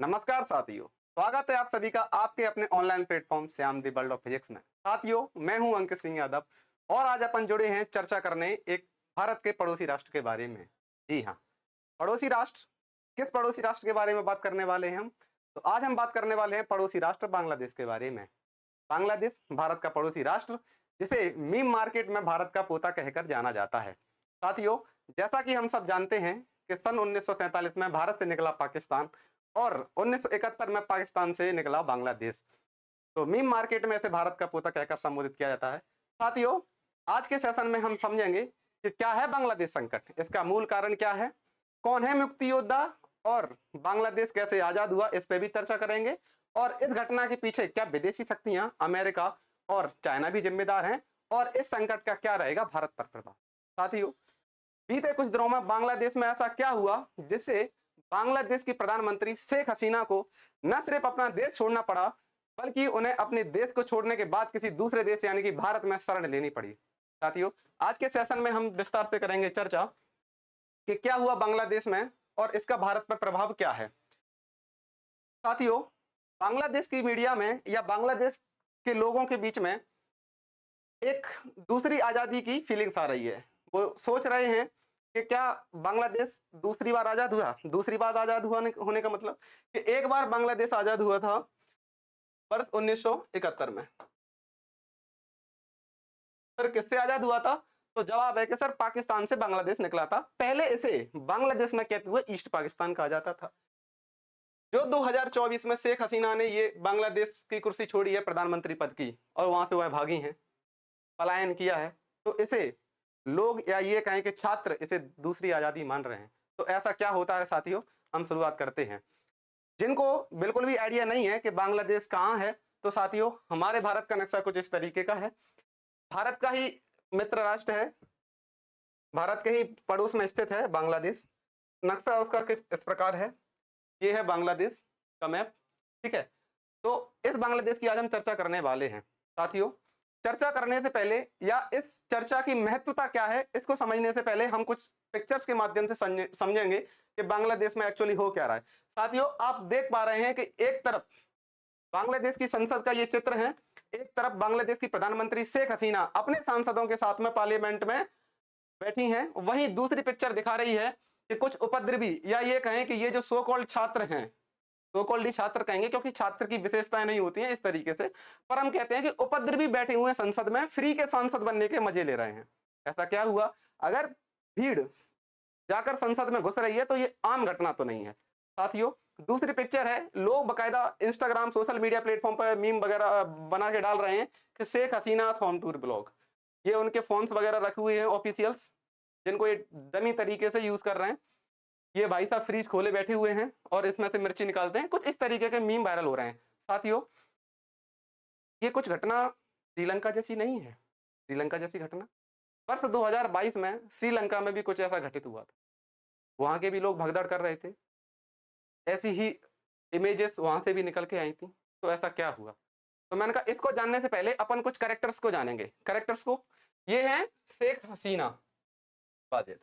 नमस्कार साथियों, स्वागत है आप सभी का आपके अपने online platform Shyam the world of physics में। साथियों, मैं हूं अंकित सिंह यादव और आज अपन जुड़े हैं चर्चा करने एक भारत के पड़ोसी राष्ट्र के बारे में। जी हाँ, पड़ोसी राष्ट्र। किस पड़ोसी राष्ट्र के बारे में बात करने वाले हैं हम? तो आज हम बात करने वाले हैं पड़ोसी राष्ट्र बांग्लादेश के बारे में। बांग्लादेश भारत का पड़ोसी राष्ट्र, जिसे मीम मार्केट में भारत का पोता कहकर जाना जाता है। साथियों, जैसा कि हम सब जानते हैं कि सन 1947 में भारत से निकला पाकिस्तान और 1971 में पाकिस्तान से निकला बांग्लादेश। तो मीम मार्केट में इसे भारत का पोता कहकर संबोधित किया जाता है। साथियों, आज के सेशन में हम समझेंगे कि क्या है बांग्लादेश संकट, इसका मूल कारण क्या है, कौन है मुक्ति योद्धा और बांग्लादेश कैसे आजाद हुआ, इस पे भी चर्चा करेंगे। और इस घटना के पीछे क्या विदेशी शक्तियां अमेरिका और चाइना भी जिम्मेदार हैं और इस संकट का क्या रहेगा भारत पर प्रभाव। साथियों, बीते कुछ दिनों में बांग्लादेश में ऐसा क्या हुआ जिससे बांग्लादेश की प्रधानमंत्री शेख हसीना को न सिर्फ अपना देश छोड़ना पड़ा, बल्कि उन्हें अपने देश को छोड़ने के बाद किसी दूसरे देश यानी कि भारत में शरण लेनी पड़ी। साथियों, आज के सेशन में हम विस्तार से करेंगे चर्चा कि क्या हुआ बांग्लादेश में और इसका भारत पर प्रभाव क्या है। साथियों, बांग्लादेश की मीडिया में या बांग्लादेश के लोगों के बीच में एक दूसरी आजादी की फीलिंग्स आ रही है। वो सोच रहे हैं कि क्या बांग्लादेश दूसरी बार आजाद हुआ। दूसरी बार आजाद हुआ होने का मतलब कि एक बार बांग्लादेश आजाद हुआ था वर्ष 1971 में। सर, किससे आजाद हुआ था? तो जवाब है कि सर, पाकिस्तान से बांग्लादेश निकला था। पहले इसे बांग्लादेश न कहते हुए ईस्ट पाकिस्तान कहा जाता था। जो 2024 में शेख हसीना ने ये बांग्लादेश की कुर्सी छोड़ी है प्रधानमंत्री पद की और वहां से वह भागी हैं, पलायन किया है, तो इसे लोग या ये कहें कि छात्र इसे दूसरी आजादी मान रहे हैं। तो ऐसा क्या होता है साथियों, हम शुरुआत करते हैं। जिनको बिल्कुल भी आइडिया नहीं है कि बांग्लादेश कहां है, तो साथियों, हमारे भारत का नक्शा कुछ इस तरीके का है। भारत का ही मित्र राष्ट्र है, भारत के ही पड़ोस में स्थित है बांग्लादेश। नक्शा उसका कुछ इस प्रकार है। ये है बांग्लादेश का मैप, ठीक है। तो इस बांग्लादेश की आज हम चर्चा करने वाले हैं। साथियों, चर्चा करने से पहले या इस चर्चा की महत्वता क्या है, इसको समझने से पहले हम कुछ पिक्चर्स के माध्यम से समझेंगे कि बांग्लादेश में एक्चुअली हो क्या रहा है। साथियों, आप देख पा रहे हैं कि एक तरफ बांग्लादेश की संसद का ये चित्र है, एक तरफ बांग्लादेश की प्रधानमंत्री शेख हसीना अपने सांसदों के साथ में पार्लियामेंट में बैठी हैं। वहीं दूसरी पिक्चर दिखा रही है कि कुछ उपद्रवी या ये कहें कि ये जो सो कॉल्ड छात्र हैं, सो कॉल्ड छात्र कहेंगे क्योंकि छात्र की विशेषताएं नहीं होती हैं इस तरीके से, पर हम कहते हैं कि उपद्रवी बैठे हुए हैं संसद में, फ्री के सांसद बनने के मजे ले रहे हैं। ऐसा क्या हुआ? अगर भीड़ जाकर संसद में घुस रही है तो ये आम घटना तो नहीं है। साथियों, दूसरी पिक्चर है, लोग बकायदा इंस्टाग्राम सोशल मीडिया प्लेटफॉर्म पर मीम वगैरह बना के डाल रहे हैं कि Sheikh Hasina home tour blog. ये उनके फोन्स वगैरह रखे हुए हैं ऑफिशियल्स, जिनको ये डमी तरीके से यूज कर रहे हैं। ये भाई साहब फ्रीज खोले बैठे हुए हैं और इसमें से मिर्ची निकालते हैं। कुछ इस तरीके के मीम वायरल हो रहे हैं। साथियों, ये कुछ घटना श्रीलंका जैसी नहीं है। श्रीलंका जैसी घटना वर्ष 2022 में श्रीलंका में भी कुछ ऐसा घटित हुआ था। वहां के भी लोग भगदड़ कर रहे थे, ऐसी ही इमेजेस वहां से भी निकल के आई थी। तो ऐसा क्या हुआ? तो मैंने कहा इसको जानने से पहले अपन कुछ कैरेक्टर्स को जानेंगे। कैरेक्टर्स को, ये है शेख हसीना वाजिद।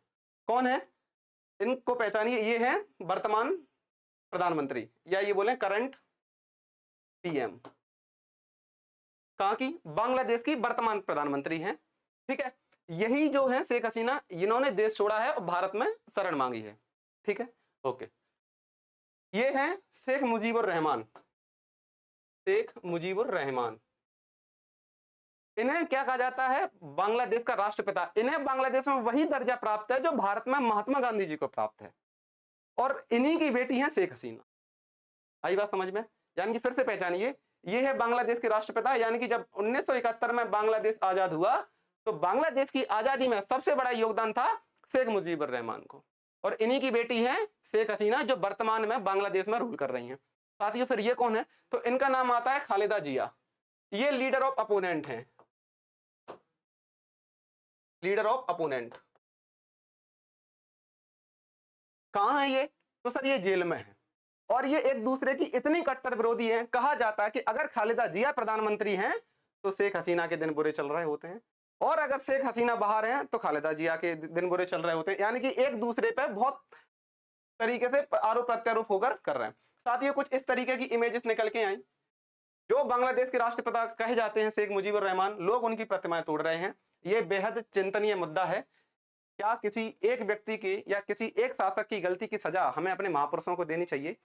कौन है? इनको पहचानिए। ये है वर्तमान प्रधानमंत्री या ये बोले करंट पीएम। कहां की? बांग्लादेश की वर्तमान प्रधानमंत्री हैं, ठीक है। यही जो है शेख हसीना, इन्होंने देश छोड़ा है और भारत में शरण मांगी है, ठीक है, ओके। ये है शेख मुजीबुर रहमान। शेख मुजीबुर रहमान, इन्हें क्या कहा जाता है? बांग्लादेश का राष्ट्रपिता। इन्हें बांग्लादेश में वही दर्जा प्राप्त है जो भारत में महात्मा गांधी जी को प्राप्त है और इन्हीं की बेटी है शेख हसीना। आई बात समझ में? यानी कि फिर से पहचानिए, ये है बांग्लादेश के राष्ट्रपिता। यानी कि जब 1971 में बांग्लादेश आजाद हुआ तो बांग्लादेश की आजादी में सबसे बड़ा योगदान था शेख मुजीबुर रहमान को, और इन्हीं की बेटी है शेख हसीना जो वर्तमान में बांग्लादेश में रूल कर रही हैं। साथियों, फिर ये कौन है? तो इनका नाम आता है खालिदा जिया। ये लीडर ऑफ अपोनेंट हैं, लीडर ऑफ अपोनेंट। कहां है ये? तो सर, ये जेल में है और ये एक दूसरे की इतनी कट्टर विरोधी हैं, कहा जाता है कि अगर खालिदा जिया प्रधानमंत्री हैं तो शेख हसीना के दिन बुरे चल रहे होते हैं, और अगर शेख हसीना बाहर हैं तो खालिदा जिया के दिन बुरे चल रहे होते हैं। यानी कि एक दूसरे पे बहुत तरीके से आरोप प्रत्यारोप होकर कर रहे हैं। साथियों कुछ इस तरीके की इमेजेस निकल के आई। जो बांग्लादेश के राष्ट्रपिता कहे जाते हैं शेख मुजीबुर रहमान, लोग उनकी प्रतिमाएं तोड़ रहे हैं। यह बेहद चिंतनीय मुद्दा है। क्या किसी एक व्यक्ति की या किसी एक शासक की गलती की सजा हमें अपने महापुरुषों को देनी चाहिए?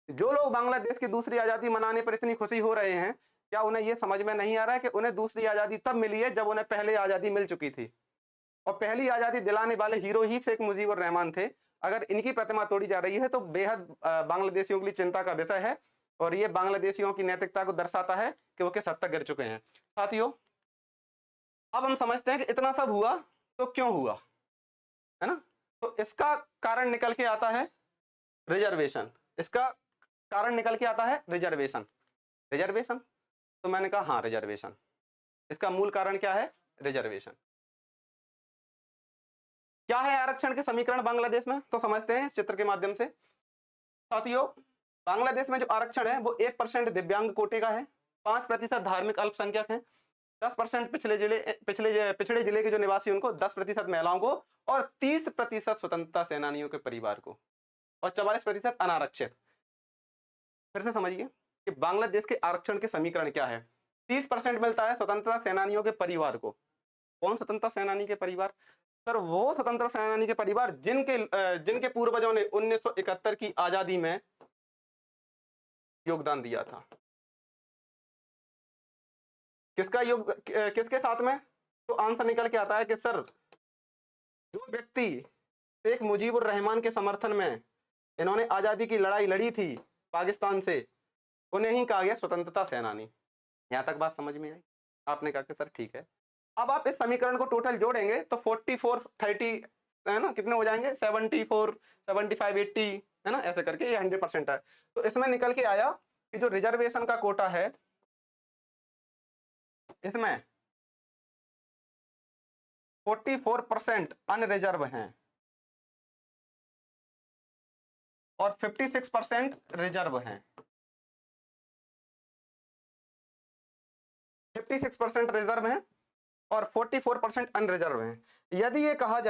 जो लोग बांग्लादेश की दूसरी आजादी मनाने पर इतनी खुशी हो रहे हैं, क्या उन्हें यह समझ में नहीं आ रहा है कि उन्हें दूसरी आजादी तब मिली है जब उन्हें पहले आजादी मिल चुकी थी, और पहली आजादी दिलाने वाले हीरो ही शेख मुजीबुर रहमान थे। अगर इनकी प्रतिमा तोड़ी जा रही है तो बेहद बांग्लादेशियों के लिए चिंता का विषय है, और ये बांग्लादेशियों की नैतिकता को दर्शाता है कि वो किस हद तक गिर चुके हैं। साथियों, अब हम समझते हैं कि इतना सब हुआ तो क्यों हुआ, है ना? तो इसका कारण निकल के आता है रिजर्वेशन। इसका कारण निकल के आता है रिजर्वेशन। रिजर्वेशन, तो मैंने कहा हाँ रिजर्वेशन। इसका मूल कारण क्या है? रिजर्वेशन। क्या है आरक्षण के समीकरण बांग्लादेश में, तो समझते हैं इस चित्र के माध्यम से। साथियों, बांग्लादेश में जो आरक्षण है वो 1% दिव्यांग कोटे का है, 5% धार्मिक अल्पसंख्यक हैं, 10% पिछड़े जिले के जो निवासी उनको, 10% महिलाओं को, और 30% स्वतंत्रता सेनानियों के परिवार को, और 44% अनारक्षित। फिर से समझिए कि बांग्लादेश के आरक्षण के समीकरण क्या है। 30% मिलता है स्वतंत्रता सेनानियों के परिवार को। कौन स्वतंत्रता सेनानी के परिवार? सर वो स्वतंत्रता सेनानी के परिवार जिनके पूर्वजों ने 1971 की आजादी में योगदान दिया था। किसके साथ में? तो आंसर निकल के आता है कि सर जो व्यक्ति शेख मुजीबुर रहमान के समर्थन में इन्होंने आजादी की लड़ाई लड़ी थी पाकिस्तान से, उन्हें ही कहा गया स्वतंत्रता सेनानी। यहां तक बात समझ में आई? आपने कहा कि सर ठीक है। अब आप इस समीकरण को टोटल जोड़ेंगे तो 44 30 है ना, कितने हो जाएंगे? 74 75 80, है ना, ऐसे करके ये 100% है। तो इसमें निकल के आया कि जो रिजर्वेशन का कोटा है इसमें 44% अनरिजर्व हैं और 56% रिजर्व हैं। 56% रिजर्व हैं और 44% अनरिजर्व हैं। यदि ये कहा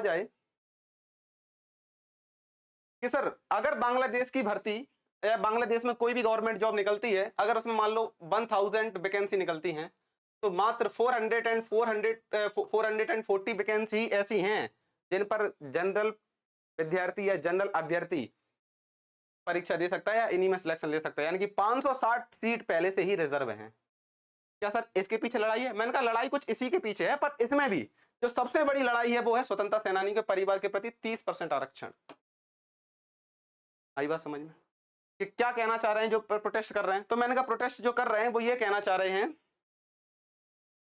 जाए कि सर अगर बांग्लादेश की भर्ती या बांग्लादेश में कोई भी गवर्नमेंट जॉब निकलती है, अगर उसमें मान लो 1000 वैकेंसी निकलती हैं, तो मात्र 440 वैकेंसी ऐसी हैं जिन पर जनरल विद्यार्थी या जनरल अभ्यर्थी परीक्षा दे सकता है या इन्हीं में सिलेक्शन ले सकता है, यानी कि 560 सीट पहले से ही रिजर्व हैं। क्या सर इसके पीछे लड़ाई है? मैंने कहा लड़ाई कुछ इसी के पीछे है, पर इसमें भी जो सबसे बड़ी लड़ाई है वो है स्वतंत्रता सेनानी के परिवार के प्रति 30% आरक्षण। आई बात समझ में कि क्या कहना चाह रहे हैं जो प्रोटेस्ट कर रहे हैं? तो मैंने कहा प्रोटेस्ट जो कर रहे हैं वो ये कहना चाह रहे हैं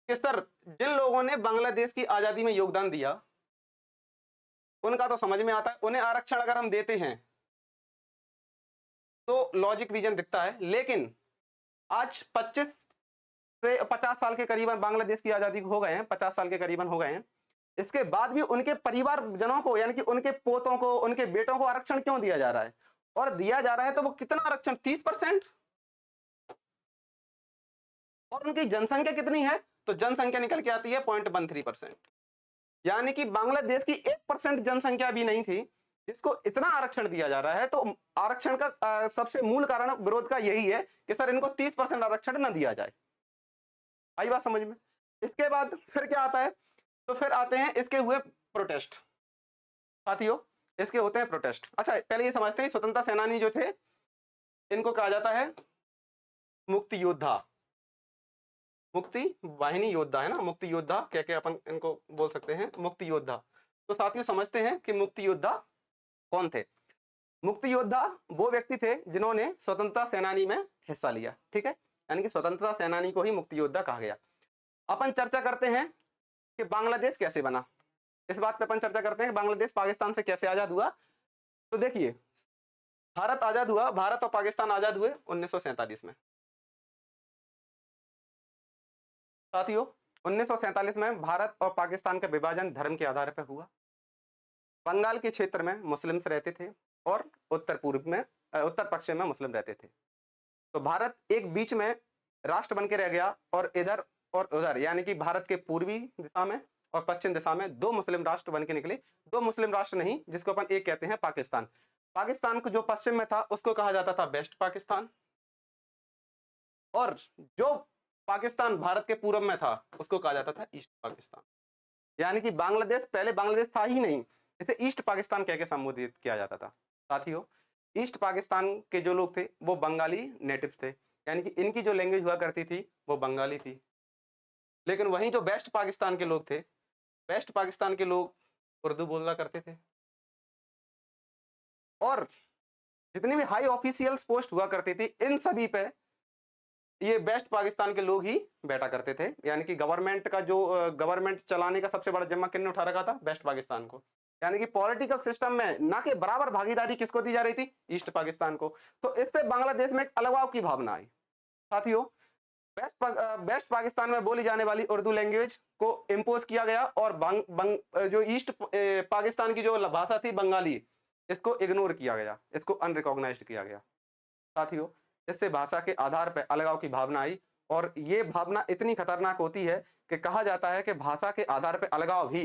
कि सर जिन लोगों ने बांग्लादेश की आजादी में योगदान दिया उनका तो समझ में आता है, उन्हें आरक्षण अगर हम देते हैं तो लॉजिक रीजन दिखता है, लेकिन आज 25 से 50 साल के करीबन बांग्लादेश की आजादी हो गए हैं, 50 साल के करीबन हो गए हैं, इसके बाद भी उनके परिवारजनों को यानी कि उनके पोतों को, उनके बेटों को आरक्षण क्यों दिया जा रहा है? और दिया जा रहा है तो वो कितना आरक्षण? 30%। और उनकी जनसंख्या कितनी है? तो जनसंख्या निकल के आती है 0.13%, यानी कि बांग्लादेश की 1% जनसंख्या भी नहीं थी जिसको इतना आरक्षण दिया जा रहा है। तो आरक्षण का सबसे मूल कारण विरोध का यही है कि सर इनको 30% आरक्षण न दिया जाए। आई बात समझ में? इसके बाद फिर क्या आता है? तो फिर आते हैं इसके हुए प्रोटेस्ट। साथियों इसके होते हैं प्रोटेस्ट। अच्छा पहले ये समझते हैं स्वतंत्रता सेनानी जो थे इनको कहा जाता है मुक्ति योद्धा, मुक्ति वाहिनी योद्धा, है ना, मुक्ति योद्धा क्या क्या अपन इनको बोल सकते हैं, मुक्ति योद्धा। तो साथियों समझते हैं कि मुक्ति योद्धा कौन थे। मुक्ति योद्धा वो व्यक्ति थे जिन्होंने स्वतंत्रता सेनानी में हिस्सा लिया, ठीक है, यानी कि स्वतंत्रता सेनानी को ही मुक्ति योद्धा कहा गया। अपन चर्चा करते हैं कि बांग्लादेश कैसे बना, इस बात पे अपन चर्चा करते हैं कि बांग्लादेश पाकिस्तान से कैसे आजाद हुआ। तो देखिए भारत आजाद हुआ, भारत और पाकिस्तान आजाद हुए 1947 में। साथियों 1947 में भारत और पाकिस्तान का विभाजन धर्म के आधार पर हुआ। बंगाल के क्षेत्र में मुस्लिम्स रहते थे और उत्तर पश्चिम में मुस्लिम रहते थे। तो भारत एक बीच में राष्ट्र बन के रह गया और इधर और उधर यानी कि भारत के पूर्वी दिशा में और पश्चिम दिशा में दो मुस्लिम राष्ट्र बन के निकले। दो मुस्लिम राष्ट्र नहीं, जिसको अपन एक कहते हैं पाकिस्तान। पाकिस्तान को जो पश्चिम में था उसको कहा जाता था वेस्ट पाकिस्तान, और जो पाकिस्तान भारत के पूर्व में था उसको कहा जाता था ईस्ट पाकिस्तान। यानी कि बांग्लादेश पहले बांग्लादेश था ही नहीं, इसे ईस्ट पाकिस्तान कह के संबोधित किया जाता था। साथियों, ईस्ट पाकिस्तान के जो लोग थे वो बंगाली नेटिव्स थे, यानी कि इनकी जो लैंग्वेज हुआ करती थी वो बंगाली थी। लेकिन वहीं जो वेस्ट पाकिस्तान के लोग थे, वेस्ट पाकिस्तान के लोग उर्दू बोलना करते थे, और जितनी भी हाई ऑफिशियल्स पोस्ट हुआ करती थी इन सभी पे ये वेस्ट पाकिस्तान के लोग ही बैठा करते थे। यानी कि गवर्नमेंट का जो गवर्नमेंट चलाने का सबसे बड़ा जिम्मा किसने उठा रखा था? वेस्ट पाकिस्तान को। यानी कि पॉलिटिकल सिस्टम में ना के बराबर भागीदारी किसको दी जा रही थी? ईस्ट पाकिस्तान को। तो इससे बांग्लादेश में एक अलगाव की भावना आई। साथियों, वेस्ट पाकिस्तान में बोली जाने वाली उर्दू लैंग्वेज को इम्पोज किया गया, और जो ईस्ट पाकिस्तान की जो भाषा थी बंगाली, इसको इग्नोर किया गया, इसको अनरिकॉग्नाइज्ड किया गया। साथियों, इससे भाषा के आधार पर अलगाव की भावना आई, और ये भावना इतनी खतरनाक होती है कि कहा जाता है कि भाषा के आधार पर अलगाव भी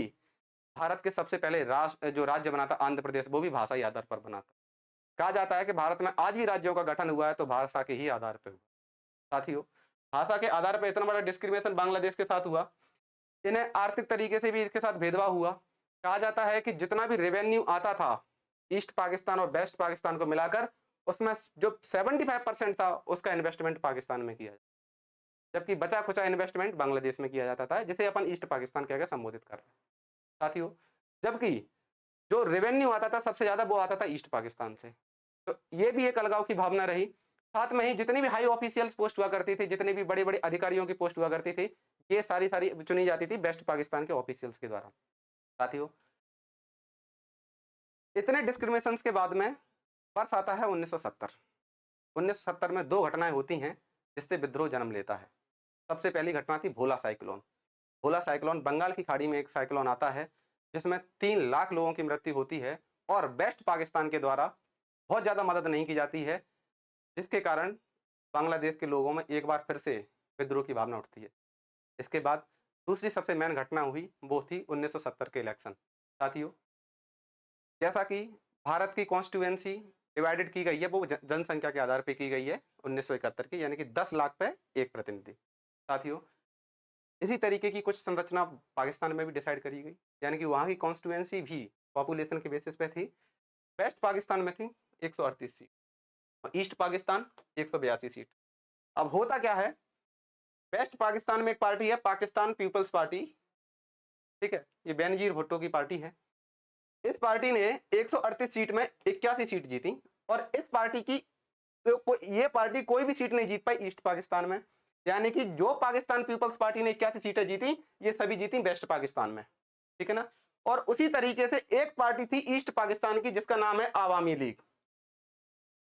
भारत के सबसे पहले राष्ट्र जो राज्य बना था आंध्र प्रदेश, वो भी भाषा के आधार पर बना था। कहा जाता है कि भारत में आज भी राज्यों का गठन हुआ है तो भाषा के ही आधार पर हुआ। साथियों, भाषा के आधार पर इतना बड़ा डिस्क्रिमिनेशन बांग्लादेश के साथ हुआ, इन्हें आर्थिक तरीके से भी इसके साथ भेदभाव हुआ। कहा जाता है कि जितना भी रेवेन्यू आता था ईस्ट पाकिस्तान और वेस्ट पाकिस्तान को मिलाकर, उसमें जो 75% था उसका इन्वेस्टमेंट पाकिस्तान में किया, जबकि बचा खुचा इन्वेस्टमेंट बांग्लादेश में किया जाता था, जिसे अपन ईस्ट पाकिस्तान कहकर संबोधित कर रहे हैं। साथियों, जबकि जो रेवेन्यू आता था सबसे ज्यादा वो आता था ईस्ट पाकिस्तान से। तो ये भी एक अलगाव की भावना रही। साथ में ही जितनी भी हाई ऑफिशियल्स पोस्ट हुआ करती थी, जितने भी बड़े बड़े अधिकारियों की पोस्ट हुआ करती थी, ये सारी चुनी जाती थी वेस्ट पाकिस्तान के ऑफिशियल्स के द्वारा। साथियों, इतने डिस्क्रिमिनेशंस के बाद में वर्ष आता है 1970। 1970 में दो घटनाएं होती हैं जिससे विद्रोह जन्म लेता है। सबसे पहली घटना थी भोला साइक्लोन। भोला साइक्लोन बंगाल की खाड़ी में एक साइक्लोन आता है जिसमें 3 लाख लोगों की मृत्यु होती है, और वेस्ट पाकिस्तान के द्वारा बहुत ज्यादा मदद नहीं की जाती है, जिसके कारण बांग्लादेश के लोगों में एक बार फिर से विद्रोह की भावना उठती है। इसके बाद दूसरी सबसे मेन घटना हुई, वो थी 1970 के इलेक्शन। साथियों, जैसा कि भारत की कॉन्स्टिट्यूएंसी डिवाइडेड की गई है, वो जनसंख्या के आधार पर की गई है 1971 की, यानी कि 10 लाख पे एक प्रतिनिधि। साथियों, इसी तरीके की कुछ संरचना पाकिस्तान में भी डिसाइड करी गई, यानी कि वहां की कॉन्स्टिट्यूएंसी भी पॉपुलेशन के बेसिस पे थी। वेस्ट पाकिस्तान में थी 138 सीट और ईस्ट पाकिस्तान 182 सीट। अब होता क्या है, वेस्ट पाकिस्तान में एक पार्टी है पाकिस्तान पीपल्स पार्टी, ठीक है, ये बेनजीर भुट्टो की पार्टी है। इस पार्टी ने 138 सीट में 81 सीट जीती, और इस पार्टी की ये पार्टी कोई भी सीट नहीं जीत पाई ईस्ट पाकिस्तान में। यानी कि जो पाकिस्तान पीपल्स पार्टी ने 81 सीटें जीती, ये सभी जीती वेस्ट पाकिस्तान में, ठीक है ना। और उसी तरीके से एक पार्टी थी ईस्ट पाकिस्तान की जिसका नाम है Awami league.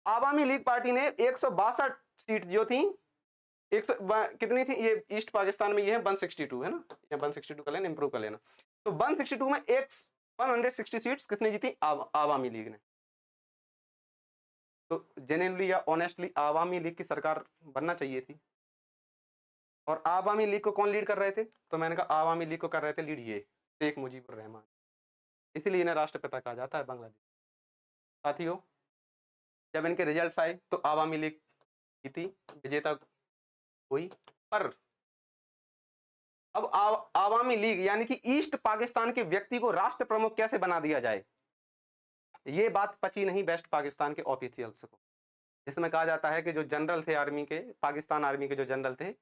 Awami league party ने 162 सीट जो थी, 100 कितनी थी ये ईस्ट पाकिस्तान में, ये है 162 है ना, ये 162 कर लेना, इंप्रूव कर लेना। तो 162 में 160 सीट्स किसने जीती? आवामी लीग ने। तो जेन्युइनली या ऑनेस्टली आवामी लीग की सरकार बनना चाहिए थी। और आवामी लीग को कौन लीड कर रहे थे? तो मैंने कहा आवामी लीग को कर रहे थे लीड ये शेख मुजीबुर रहमान, इसीलिए इन्हें राष्ट्रपिता कहा जाता है बांग्लादेश। साथियों, जब इनके रिजल्ट्स आए तो आवामी लीग जीती, विजेता हुई। पर अब आवामी लीग यानी कि ईस्ट पाकिस्तान के व्यक्ति को राष्ट्र प्रमुख कैसे बना दिया जाए, ये बात पची नहीं वेस्ट पाकिस्तान के ऑफिशियल्स को, जिसमें कहा जाता है कि जो जनरल थे आर्मी के, पाकिस्तान आर्मी के जो जनरल थे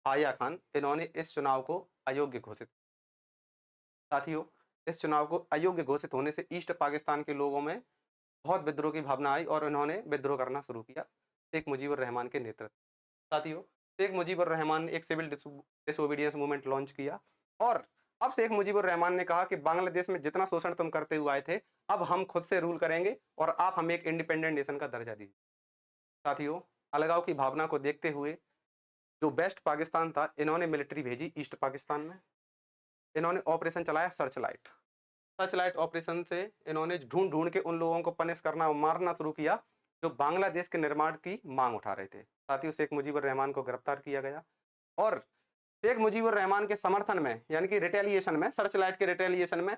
आया खान, इन्होंने इस चुनाव को अयोग्य घोषित। साथियों, इस चुनाव को अयोग्य घोषित होने से ईस्ट पाकिस्तान के लोगों में बहुत विद्रोह की भावना आई और इन्होंने विद्रोह करना शुरू किया शेख मुजीबुर रहमान के नेतृत्व। साथियों, शेख मुजीबुर रहमान ने एक सिविल डिसोबीडियंस मूवमेंट लॉन्च किया, और अब शेख मुजीबुर रहमान ने कहा कि बांग्लादेश में जितना शोषण तुम करते हुए आए थे, अब हम खुद से रूल करेंगे और आप हमें एक इंडिपेंडेंट नेशन का दर्जा दीजिए। साथियों, अलगाव की भावना को देखते हुए जो वेस्ट पाकिस्तान था, इन्होंने मिलिट्री भेजी ईस्ट पाकिस्तान में। इन्होंने ऑपरेशन चलाया सर्चलाइट। सर्चलाइट ऑपरेशन से इन्होंने ढूंढ ढूंढ के उन लोगों को पनिश करना, मारना शुरू किया जो बांग्लादेश के निर्माण की मांग उठा रहे थे। साथियों, शेख मुजीबुर रहमान को गिरफ्तार किया गया, और शेख मुजीबुर रहमान के समर्थन में, यानी कि रिटेलिएशन में, सर्चलाइट के रिटेलिएशन में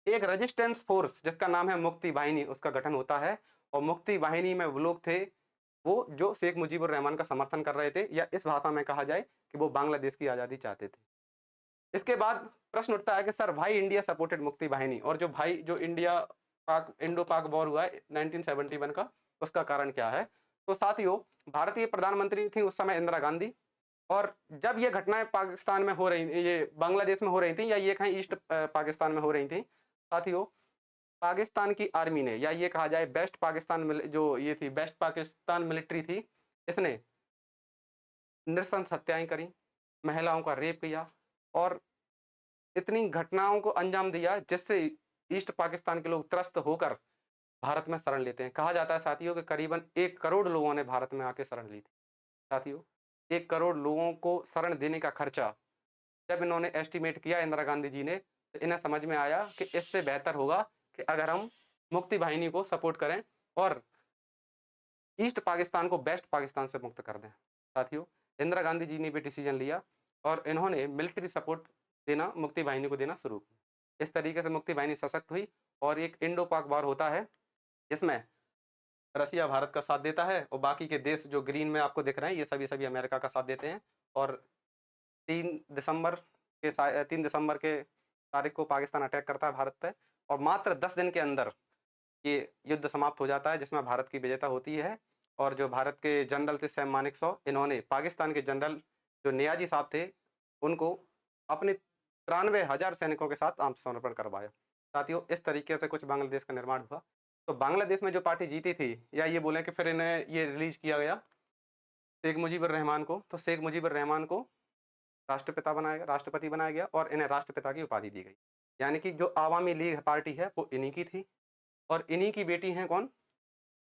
एक रेजिस्टेंस फोर्स जिसका नाम है मुक्ति बाहिनी, उसका गठन होता है, और मुक्ति वाहिनी में वो लोग थे वो जो शेख मुजीबुर रहमान का समर्थन कर रहे थे, या इस भाषा में कहा जाए कि वो बांग्लादेश की आज़ादी चाहते थे। इसके बाद प्रश्न उठता है कि सर भाई इंडिया सपोर्टेड मुक्ति वाहिनी, और जो भाई जो इंडिया पाक इंडो पाक वॉर हुआ है 1971 का, उसका कारण क्या है? तो साथियों, भारतीय प्रधानमंत्री थी उस समय इंदिरा गांधी, और जब ये घटनाएं पाकिस्तान में हो रही, ये बांग्लादेश में हो रही थी, या ये कहीं ईस्ट पाकिस्तान में हो रही थी, साथियों पाकिस्तान की आर्मी ने, या ये कहा जाए वेस्ट पाकिस्तान जो ये थी वेस्ट पाकिस्तान मिलिट्री थी, इसने नृशंस हत्याएं करी, महिलाओं का रेप किया और इतनी घटनाओं को अंजाम दिया जिससे ईस्ट पाकिस्तान के लोग त्रस्त होकर भारत में शरण लेते हैं। कहा जाता है साथियों कि करीबन 1 करोड़ लोगों ने भारत में आके शरण ली थी। साथियों 1 करोड़ लोगों को शरण देने का खर्चा जब इन्होंने एस्टिमेट किया इंदिरा गांधी जी ने, तो इन्हें समझ में आया कि इससे बेहतर होगा कि अगर हम मुक्ति वाहिनी को सपोर्ट करें और ईस्ट पाकिस्तान को वेस्ट पाकिस्तान से मुक्त कर दें। साथियों इंदिरा गांधी जी ने भी डिसीजन लिया और इन्होंने मिलिट्री सपोर्ट देना मुक्ति वाहिनी को देना शुरू किया। इस तरीके से मुक्ति वाहिनी सशक्त हुई और एक इंडो पाक वार होता है, इसमें रसिया भारत का साथ देता है और बाकी के देश जो ग्रीन में आपको दिख रहे हैं ये सभी अमेरिका का साथ देते हैं। और 3 दिसंबर 3 दिसंबर के तारीख को पाकिस्तान अटैक करता है भारत पे, और मात्र 10 दिन के अंदर ये युद्ध समाप्त हो जाता है जिसमें भारत की विजेता होती है। और जो भारत के जनरल थे सैम मानेकशॉ, इन्होंने पाकिस्तान के जनरल जो नियाजी साहब थे उनको अपने 93,000 सैनिकों के साथ आत्मसमर्पण करवाया। साथियों इस तरीके से कुछ बांग्लादेश का निर्माण हुआ। तो बांग्लादेश में जो पार्टी जीती थी, या ये बोलें कि फिर इन्हें ये रिलीज किया गया शेख मुजीबुर रहमान को, तो शेख मुजीबुर रहमान को राष्ट्रपति बनाया गया और इन्हें राष्ट्रपिता की उपाधि दी गई। यानी कि जो आवामी लीग पार्टी है वो इन्हीं की थी, और इन्हीं की बेटी हैं कौन?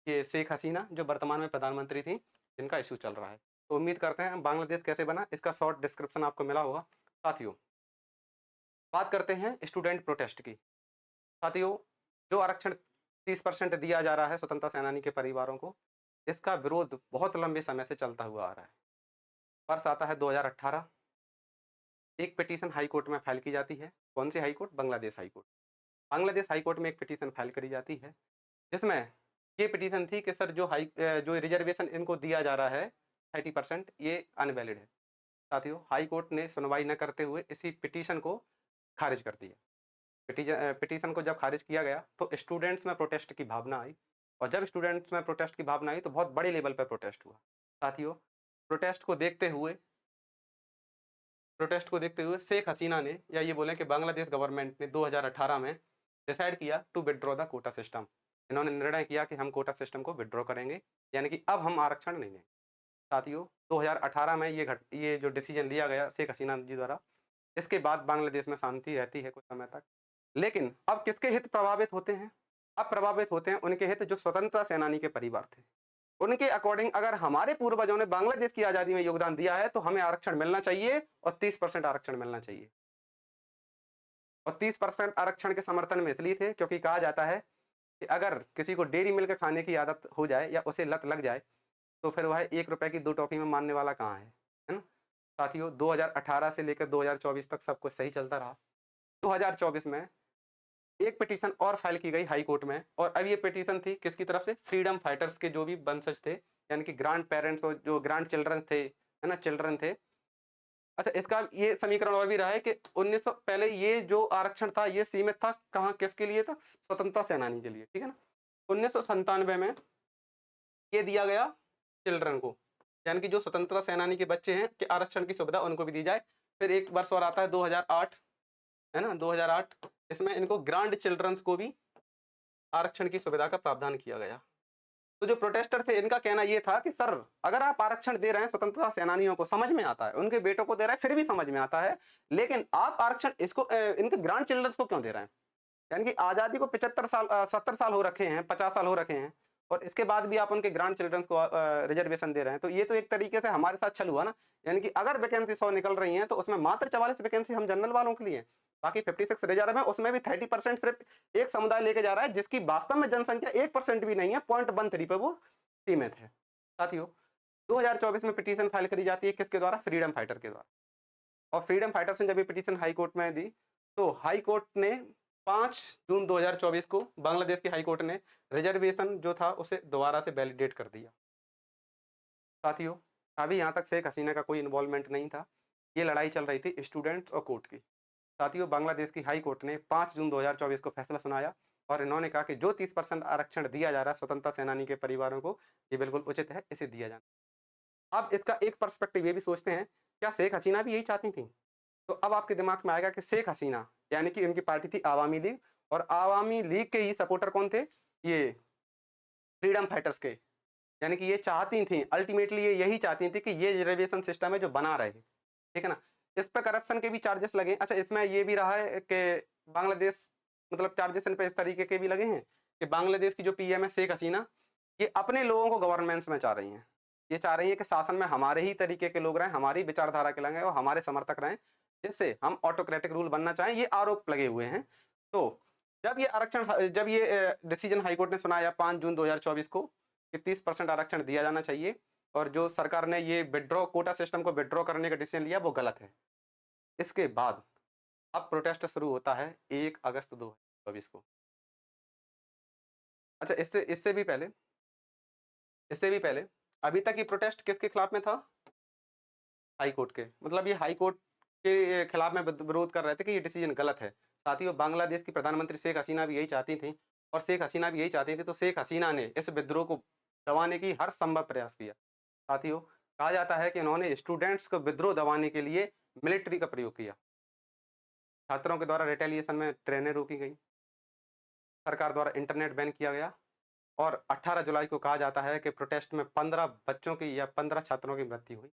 ये शेख हसीना जो वर्तमान में प्रधानमंत्री थी, जिनका इशू चल रहा है। तो उम्मीद करते हैं बांग्लादेश कैसे बना, इसका शॉर्ट डिस्क्रिप्शन आपको मिला होगा। साथियों बात करते हैं स्टूडेंट प्रोटेस्ट की। साथियों जो आरक्षण 30% दिया जा रहा है स्वतंत्रता सेनानी के परिवारों को, इसका विरोध बहुत लंबे समय से चलता हुआ आ रहा है। वर्ष आता है 2018, एक पिटीशन हाई कोर्ट में फाइल की जाती है। कौन सी high court? Bangladesh high court. Bangladesh high court में एक पिटीशन फाइल करी जाती है जिसमें ये पिटीशन थी कि सर जो रिजर्वेशन इनको दिया जा रहा है 30%, ये अनवैलिड है। साथियों हाई कोर्ट ने सुनवाई न करते हुए इसी पिटीशन को खारिज कर दिया। पिटीशन को जब खारिज किया गया तो स्टूडेंट्स में प्रोटेस्ट की भावना आई, और जब स्टूडेंट्स में प्रोटेस्ट की भावना आई तो बहुत बड़े लेवल पर प्रोटेस्ट हुआ। साथियों प्रोटेस्ट को देखते हुए शेख हसीना ने, या ये बोलें कि बांग्लादेश गवर्नमेंट ने 2018 में डिसाइड किया to withdraw the quota system. इन्होंने निर्णय किया कि हम कोटा सिस्टम को विड्रॉ करेंगे, यानी कि अब हम आरक्षण नहीं लेंगे। साथियों 2018 में ये जो डिसीजन लिया गया शेख हसीना जी द्वारा, इसके बाद बांग्लादेश में शांति रहती है कुछ समय तक। लेकिन अब किसके हित प्रभावित होते हैं? अब प्रभावित होते हैं उनके हित जो स्वतंत्रता सेनानी के परिवार थे। उनके अकॉर्डिंग अगर हमारे पूर्वजों ने बांग्लादेश की आजादी में योगदान दिया है तो हमें आरक्षण मिलना चाहिए, और 30% आरक्षण मिलना चाहिए। और 30% आरक्षण के समर्थन में इसलिए थे क्योंकि कहा जाता है कि अगर किसी को डेयरी मिल्क खाने की आदत हो जाए या उसे लत लग जाए तो फिर वह 1 रुपए की 2 टॉफी में मानने वाला कहाँ है ना? साथियों 2018 से लेकर 2024 तक सब कुछ सही चलता रहा। 2024 में एक पिटीशन और फाइल की गई हाई कोर्ट में, और अब ये पिटीशन थी किसकी तरफ से? फ्रीडम फाइटर्स के जो भी वंशज थे, यानी कि ग्रैंड पेरेंट्स और जो ग्रैंड चिल्ड्रन थे, है ना, चिल्ड्रन थे। अच्छा इसका ये समीकरण और भी रहा है कि 1900 पहले ये जो आरक्षण था ये सीमित था कहाँ, किसके लिए था? स्वतंत्रता सेनानी के लिए, ठीक है ना। 1997 में ये दिया गया चिल्ड्रन को, यानी कि जो स्वतंत्रता सेनानी के बच्चे हैं कि आरक्षण की सुविधा उनको भी दी जाए। फिर एक वर्ष और आता है 2008, है ना, 2008, इसमें इनको ग्रांड चिल्ड्रंस को भी आरक्षण की सुविधा का प्रावधान किया गया। तो जो प्रोटेस्टर थे इनका कहना यह था कि सर अगर आप आरक्षण दे रहे हैं स्वतंत्रता सेनानियों को, समझ में आता है, उनके बेटों को दे रहे हैं फिर भी समझ में आता है, लेकिन आप आरक्षण इसको इनके ग्रांड चिल्ड्रंस को क्यों दे रहे हैं? यानी कि आजादी को 75 साल 70 साल हो रखे हैं, 50 साल हो रखे हैं, और इसके बाद भी आप उनके ग्रांड चिल्ड्रंस को रिजर्वेशन दे रहे हैं। तो ये तो एक तरीके से हमारे साथ छल हुआ ना। यानी कि अगर वैकेंसी 100 निकल रही हैं तो उसमें मात्र 44 वैकेंसी हम जनरल वालों के लिए, बाकी 56 रिजर्व है, उसमें भी 30% सिर्फ एक समुदाय लेके जा रहा है जिसकी वास्तव में जनसंख्या 1% भी नहीं है, 0.13 पे वो सीमित है। साथियों 2024 में पिटीशन फाइल करी जाती है किसके द्वारा? फ्रीडम फाइटर के द्वारा। और फ्रीडम फाइटर्स ने जब ये पिटीशन हाई कोर्ट में दी तो हाई कोर्ट ने 5 जून 2024 को बांग्लादेश की हाई कोर्ट ने रिजर्वेशन जो था उसे दोबारा से वैलिडेट कर दिया। साथियों, अभी यहाँ तक शेख हसीना का कोई इन्वॉल्वमेंट नहीं था। ये लड़ाई चल रही थी स्टूडेंट्स और कोर्ट की। साथियों, बांग्लादेश की हाई कोर्ट ने 5 जून 2024 को फैसला सुनाया और इन्होंने कहा कि जो 30% आरक्षण दिया जा रहा है स्वतंत्रता सेनानी के परिवारों को, ये बिल्कुल उचित है, इसे दिया जाना। अब इसका एक पर्सपेक्टिव ये भी सोचते हैं, क्या शेख हसीना भी यही चाहती थी? तो अब आपके दिमाग में आएगा कि शेख हसीना यानी कि इनकी पार्टी थी आवामी लीग, और आवामी लीग के ही सपोर्टर कौन थे? ये फ्रीडम फाइटर्स के। यानी कि ये चाहती थी, अल्टीमेटली ये यही चाहती थी कि ये रिजर्वेशन सिस्टम है जो बना रहे, ठीक है ना? इस पे करप्शन के भी चार्जेस लगे। अच्छा, इसमें ये भी रहा है कि बांग्लादेश, मतलब चार्जेस इन पे इस तरीके के भी लगे हैं कि बांग्लादेश की जो पीएम है शेख हसीना, ये अपने लोगों को गवर्नेंस में चाह रही हैं। ये चाह रही है कि शासन में हमारे ही तरीके के लोग रहें, हमारी विचारधारा के लोग रहें और हमारे समर्थक रहें, जिससे हम ऑटोक्रेटिक रूल बनना चाहें, ये आरोप लगे हुए हैं। तो जब ये डिसीजन हाईकोर्ट ने सुनाया 5 जून 2024 को कि 30% आरक्षण दिया जाना चाहिए, और जो सरकार ने ये विथड्रॉ कोटा सिस्टम को विथड्रॉ करने का डिसीजन लिया वो गलत है। इसके बाद अब प्रोटेस्ट शुरू होता है 1 अगस्त 2024 को। अच्छा, इससे भी पहले अभी तक ये प्रोटेस्ट किसके खिलाफ में था? हाई कोर्ट के। मतलब ये हाई कोर्ट के खिलाफ में विरोध कर रहे थे कि ये डिसीजन गलत है। साथियों, बांग्लादेश की प्रधानमंत्री शेख हसीना भी यही चाहती थी, और शेख हसीना भी यही चाहती थी, तो शेख हसीना ने इस विद्रोह को दबाने की हर संभव प्रयास किया। साथियों, कहा जाता है कि इन्होंने स्टूडेंट्स को विद्रोह दबाने के लिए मिलिट्री का प्रयोग किया। छात्रों के द्वारा रिटेलिएशन में ट्रेनें रोकी गई, सरकार द्वारा इंटरनेट बैन किया गया, और 18 जुलाई को कहा जाता है कि प्रोटेस्ट में 15 बच्चों की या 15 छात्रों की मृत्यु हुई।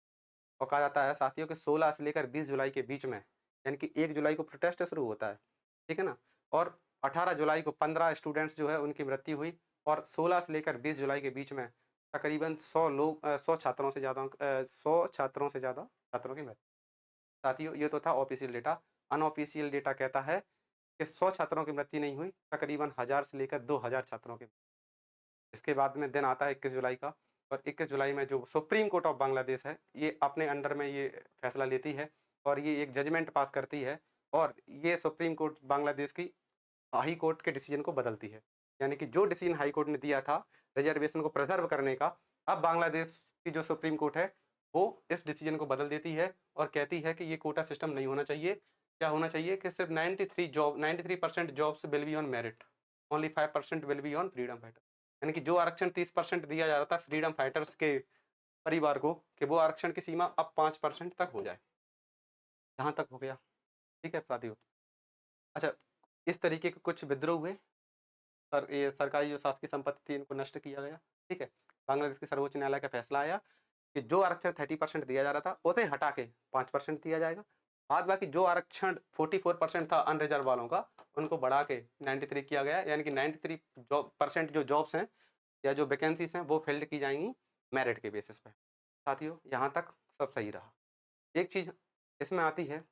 और कहा जाता है साथियों कि 16 से लेकर 20 जुलाई के बीच में, यानी कि 1 जुलाई को प्रोटेस्ट शुरू होता है, ठीक है ना? और 18 जुलाई को 15 स्टूडेंट्स जो है उनकी मृत्यु हुई, और 16 से लेकर 20 जुलाई के बीच में तकरीबन 100 छात्रों से ज़्यादा 100 छात्रों से ज़्यादा छात्रों की मृत्यु। साथियों, ये तो था ऑफिशियल डेटा। अनऑफिशियल डेटा कहता है कि 100 छात्रों की मृत्यु नहीं हुई, तकरीबन 1000 से लेकर 2000 छात्रों की। इसके बाद में दिन आता है 21 जुलाई का, और 21 जुलाई में जो सुप्रीम कोर्ट ऑफ बांग्लादेश है, ये अपने अंडर में ये फैसला लेती है और ये एक जजमेंट पास करती है, और ये सुप्रीम कोर्ट बांग्लादेश की हाई कोर्ट के डिसीजन को बदलती है। यानी कि जो डिसीजन हाई कोर्ट ने दिया था रिजर्वेशन को प्रिजर्व करने का, अब बांग्लादेश की जो सुप्रीम कोर्ट है वो इस डिसीजन को बदल देती है और कहती है कि ये कोटा सिस्टम नहीं होना चाहिए। क्या होना चाहिए कि सिर्फ 93% jobs will be on merit, only 5% will be on freedom fighter. यानी कि जो आरक्षण 30% दिया जा रहा था फ्रीडम फाइटर्स के परिवार को, कि वो आरक्षण की सीमा अब 5% तक हो जाए। जहां तक हो गया, ठीक है साथियों। अच्छा, इस तरीके के कुछ विद्रोह हुए, ये सरकारी जो शासकीय संपत्ति थी इनको नष्ट किया गया, ठीक है। बांग्लादेश के सर्वोच्च न्यायालय का फैसला आया कि जो आरक्षण 30% दिया जा रहा था उसे हटा के 5% दिया जाएगा। बाद बाकी जो आरक्षण 44% था अनरिजर्व वालों का, उनको बढ़ा के 93 किया गया, यानी कि 93% जो जॉब्स हैं या जो वैकेंसीज हैं वो फिल्ड की जाएंगी मेरिट के बेसिस पे। साथियों, यहाँ तक सब सही रहा। एक चीज इसमें आती है,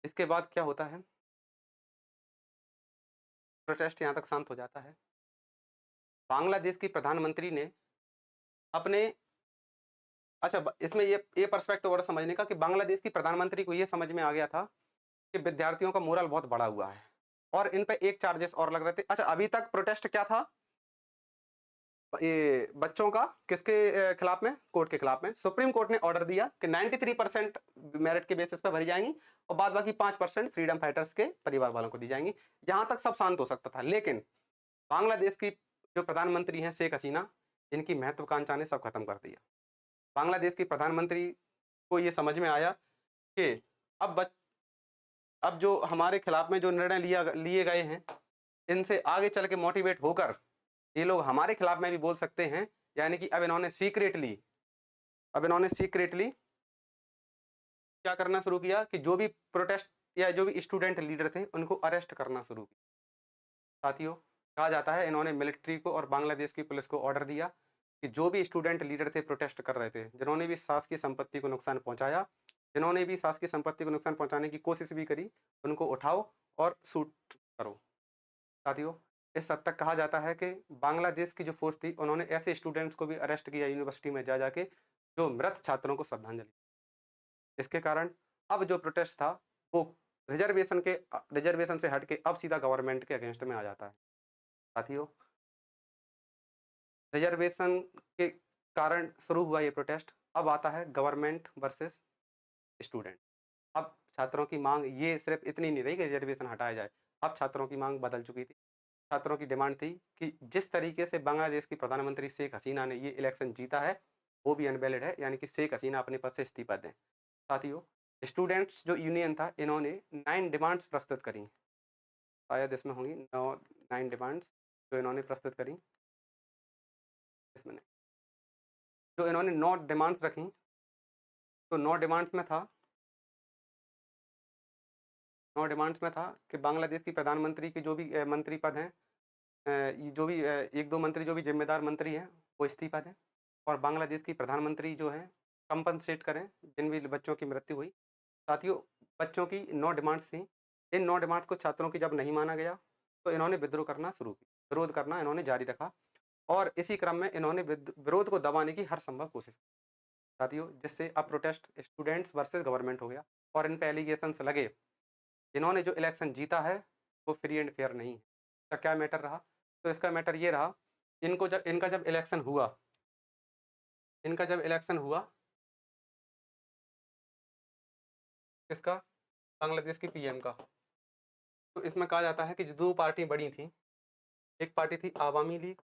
इसके बाद क्या होता है, प्रोटेस्ट यहाँ तक शांत हो जाता है। बांग्लादेश की प्रधानमंत्री ने अपने, अच्छा इसमें ये पर्सपेक्टिव और समझने का कि बांग्लादेश की प्रधानमंत्री को ये समझ में आ गया था कि विद्यार्थियों का मोरल बहुत बढ़ा हुआ है, और इन पे एक चार्जेस और लग रहे थे। अच्छा, अभी तक प्रोटेस्ट क्या था, ये बच्चों का किसके खिलाफ में? कोर्ट के खिलाफ में। सुप्रीम कोर्ट ने ऑर्डर दिया कि 93% मेरिट के बेसिस पे भरी जाएंगी, और बाद बाकी 5% फ्रीडम फाइटर्स के परिवार वालों को दी जाएंगी। यहां तक सब शांत हो सकता था, लेकिन बांग्लादेश की जो प्रधानमंत्री हैं शेख हसीना, इनकी महत्वाकांक्षा ने सब खत्म कर दिया। बांग्लादेश की प्रधानमंत्री को ये समझ में आया कि अब अब जो हमारे खिलाफ में जो निर्णय लिए गए हैं, इनसे आगे चल के मोटिवेट होकर ये लोग हमारे खिलाफ में भी बोल सकते हैं। यानी कि अब इन्होंने सीक्रेटली क्या करना शुरू किया कि जो भी प्रोटेस्ट या जो भी स्टूडेंट लीडर थे उनको अरेस्ट करना शुरू किया। साथियों, कहा जाता है इन्होंने मिलिट्री को और बांग्लादेश की पुलिस को ऑर्डर दिया कि जो भी स्टूडेंट लीडर थे प्रोटेस्ट कर रहे थे, जिन्होंने भी शासकीय संपत्ति को नुकसान पहुंचाया, जिन्होंने भी शासकीय संपत्ति को नुकसान पहुंचाने की कोशिश भी करी, उनको उठाओ और शूट करो। साथियों, इस हद तक कहा जाता है कि बांग्लादेश की जो फोर्स थी उन्होंने ऐसे स्टूडेंट्स को भी अरेस्ट किया यूनिवर्सिटी में जा जाके जो मृत छात्रों को श्रद्धांजलि। इसके कारण अब जो प्रोटेस्ट था वो रिजर्वेशन से हट के अब सीधा गवर्नमेंट के अगेंस्ट में आ जाता है। साथियों, रिजर्वेशन के कारण शुरू हुआ ये प्रोटेस्ट, अब आता है गवर्नमेंट वर्सेस स्टूडेंट। अब छात्रों की मांग ये सिर्फ इतनी नहीं रही कि रिजर्वेशन हटाया जाए, अब छात्रों की मांग बदल चुकी थी। छात्रों की डिमांड थी कि जिस तरीके से बांग्लादेश की प्रधानमंत्री शेख हसीना ने ये इलेक्शन जीता है, वो भी अनवैलिड है, यानी कि शेख हसीना अपने पद से इस्तीफा दें। साथियों, स्टूडेंट्स जो यूनियन था, इन्होंने 9 डिमांड्स प्रस्तुत करी, शायद इसमें होंगी 9 डिमांड्स जो इन्होंने प्रस्तुत करी। इसमें नहीं, जो इन्होंने 9 डिमांड्स रखी, तो 9 डिमांड्स में था 9 डिमांड्स में था कि बांग्लादेश की प्रधानमंत्री के जो भी मंत्री पद हैं, ये जो भी 1-2 मंत्री जो भी ज़िम्मेदार मंत्री हैं, वो इस्तीफा दें और बांग्लादेश की प्रधानमंत्री जो है कंपनसेट करें जिन भी बच्चों की मृत्यु हुई। साथियों, बच्चों की 9 डिमांड्स थी। इन 9 डिमांड्स को छात्रों की जब नहीं माना गया, तो इन्होंने विद्रोह करना शुरू किया। विरोध करना इन्होंने जारी रखा और इसी क्रम में इन्होंने विरोध को दबाने की हर संभव कोशिश की। साथियों, जिससे अब प्रोटेस्ट स्टूडेंट्स वर्सेस गवर्नमेंट हो गया और इन पे एलिगेशंस लगे, इन्होंने जो इलेक्शन जीता है वो फ्री एंड फेयर नहीं है। इसका क्या मैटर रहा? तो इसका मैटर ये रहा, इनका जब इलेक्शन हुआ, किसका? बांग्लादेश की पीएम का। तो इसमें कहा जाता है कि जो 2 पार्टी बड़ी थी, एक पार्टी थी आवामी लीग,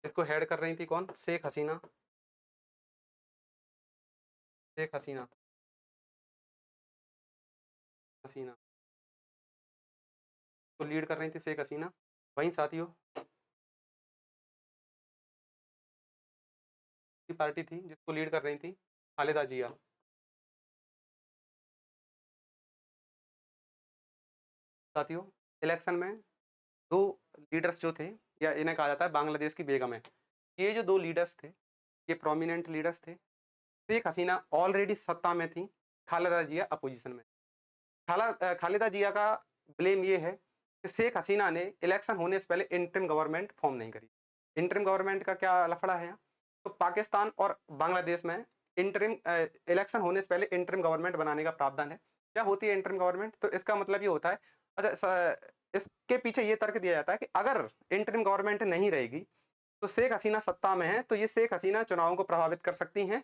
इसको हेड कर रही थी कौन? शेख हसीना। शेख हसीना हसीना तो लीड कर रही थी शेख हसीना। वहीं साथियों, की पार्टी थी जिसको लीड कर रही थी खालिदा जिया। साथियों, इलेक्शन में 2 लीडर्स जो थे, या इन्हें कहा जाता है बांग्लादेश की बेगम है, ये जो 2 लीडर्स थे, ये प्रोमिनेंट लीडर्स थे। शेख हसीना ऑलरेडी सत्ता में थी, खालिदा जिया अपोजिशन में। खालिदा जिया का ब्लेम ये है कि शेख हसीना ने इलेक्शन होने से पहले इंटरिम गवर्नमेंट फॉर्म नहीं करी। इंटरिम गवर्नमेंट का क्या लफड़ा है यहाँ? तो पाकिस्तान और बांग्लादेश में इंटरिम इलेक्शन होने से पहले इंटरिम गवर्नमेंट बनाने का प्रावधान है। क्या होती है इंटरिम गवर्नमेंट? तो इसका मतलब ये होता है, अच्छा, इसके पीछे ये तर्क दिया जाता है कि अगर इंटरिम गवर्नमेंट नहीं रहेगी, तो शेख हसीना सत्ता में है, तो ये शेख हसीना चुनावों को प्रभावित कर सकती हैं।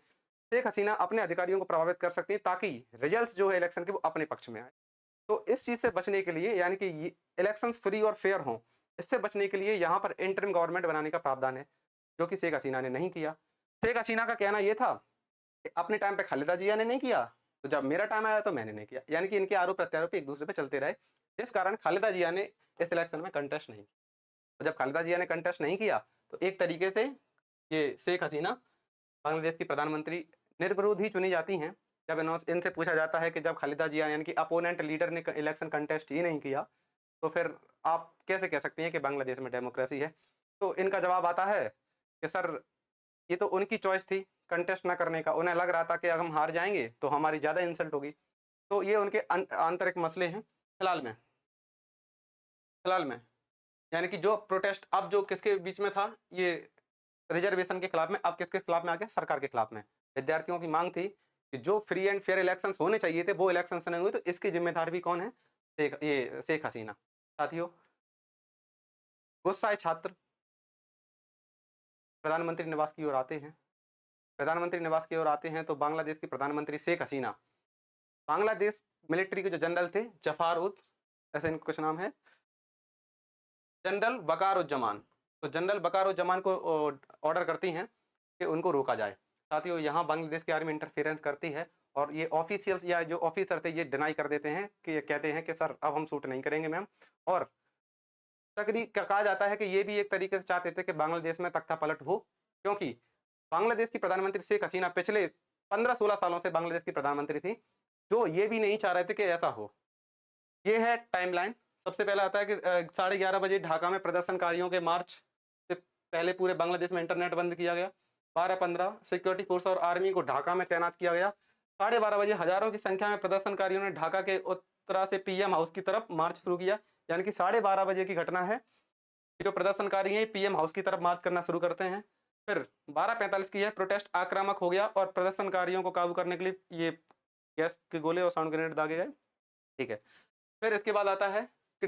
शेख हसीना अपने अधिकारियों को प्रभावित कर सकती हैं ताकि रिजल्ट्स जो है इलेक्शन के वो अपने पक्ष में आए। तो इस चीज़ से बचने के लिए, यानी कि ये इलेक्शंस फ्री और फेयर हों, इससे बचने के लिए यहाँ पर इंटरिम गवर्नमेंट बनाने का प्रावधान है, जो कि शेख हसीना ने नहीं किया। शेख हसीना का कहना ये था कि अपने टाइम पे खालिदा जिया ने नहीं किया, तो जब मेरा टाइम आया तो मैंने नहीं किया। यानी कि इनके आरोप प्रत्यारोप एक दूसरे पे चलते रहे, जिस कारण खालिदा जिया ने इस इलेक्शन में कंटेस्ट नहीं किया। तो जब खालिदा जिया ने कंटेस्ट नहीं किया, तो एक तरीके से ये शेख हसीना बांग्लादेश की प्रधानमंत्री निर्विरोध ही चुनी जाती हैं। जब इनसे पूछा जाता है कि जब खालिदा जिया यानी कि अपोनेंट लीडर ने इलेक्शन कंटेस्ट ही नहीं किया, तो फिर आप कैसे कह सकती हैं कि बांग्लादेश में डेमोक्रेसी है? तो इनका जवाब आता है कि सर, ये तो उनकी चॉइस थी कंटेस्ट ना करने का। उन्हें लग रहा था कि अगर हम हार जाएंगे तो हमारी ज़्यादा इंसल्ट होगी। तो ये उनके आंतरिक मसले हैं फिलहाल में यानी कि जो प्रोटेस्ट अब जो किसके बीच में था, ये रिजर्वेशन के खिलाफ में, अब किसके खिलाफ में आ गया? सरकार के खिलाफ में। विद्यार्थियों की मांग थी कि जो फ्री एंड फेयर इलेक्शंस होने चाहिए थे, वो इलेक्शंस नहीं हुए, तो इसकी जिम्मेदार भी कौन है? शेख हसीना। साथियों, गुस्साए छात्र प्रधानमंत्री निवास की ओर आते हैं। प्रधानमंत्री निवास की ओर आते हैं तो बांग्लादेश की प्रधानमंत्री शेख हसीना, बांग्लादेश मिलिट्री के जो जनरल थे, जफार उद, ऐसे इनका कुछ नाम है, जनरल वकारुज्जमान, तो जनरल वकारुज्जमान को ऑर्डर करती हैं कि उनको रोका जाए। साथियों, यहाँ बांग्लादेश की आर्मी इंटरफेरेंस करती है और ये ऑफिशियल्स या जो ऑफिसर थे, ये डिनाई कर देते हैं कि ये कहते हैं कि सर अब हम शूट नहीं करेंगे मैम। और कहा जाता है कि ये भी एक तरीके से चाहते थे कि बांग्लादेश में तख्ता पलट हो, क्योंकि बांग्लादेश की प्रधानमंत्री शेख हसीना पिछले 15-16 सालों से बांग्लादेश की प्रधानमंत्री थी, जो ये भी नहीं चाह रहे थे कि ऐसा हो। ये है टाइमलाइन। सबसे पहले आता है कि 11:30 बजे ढाका में प्रदर्शनकारियों के मार्च से पहले पूरे बांग्लादेश में इंटरनेट बंद किया गया। 12:15 सिक्योरिटी फोर्स और आर्मी को ढाका में तैनात किया गया। 12:30 बजे हजारों की संख्या में प्रदर्शनकारियों ने ढाका के उत्तरा से पीएम हाउस की तरफ मार्च शुरू किया। यानी कि 12:30 बजे की घटना है। जो प्रदर्शनकारी हैं पीएम हाउस की तरफ मार्च करना शुरू करते हैं। फिर 12:45 की है, प्रोटेस्ट आक्रामक हो गया और प्रदर्शनकारियों को काबू करने के लिए ये गैस के गोले और साउंड ग्रेनेड दागे गए। ठीक है, फिर इसके बाद आता है कि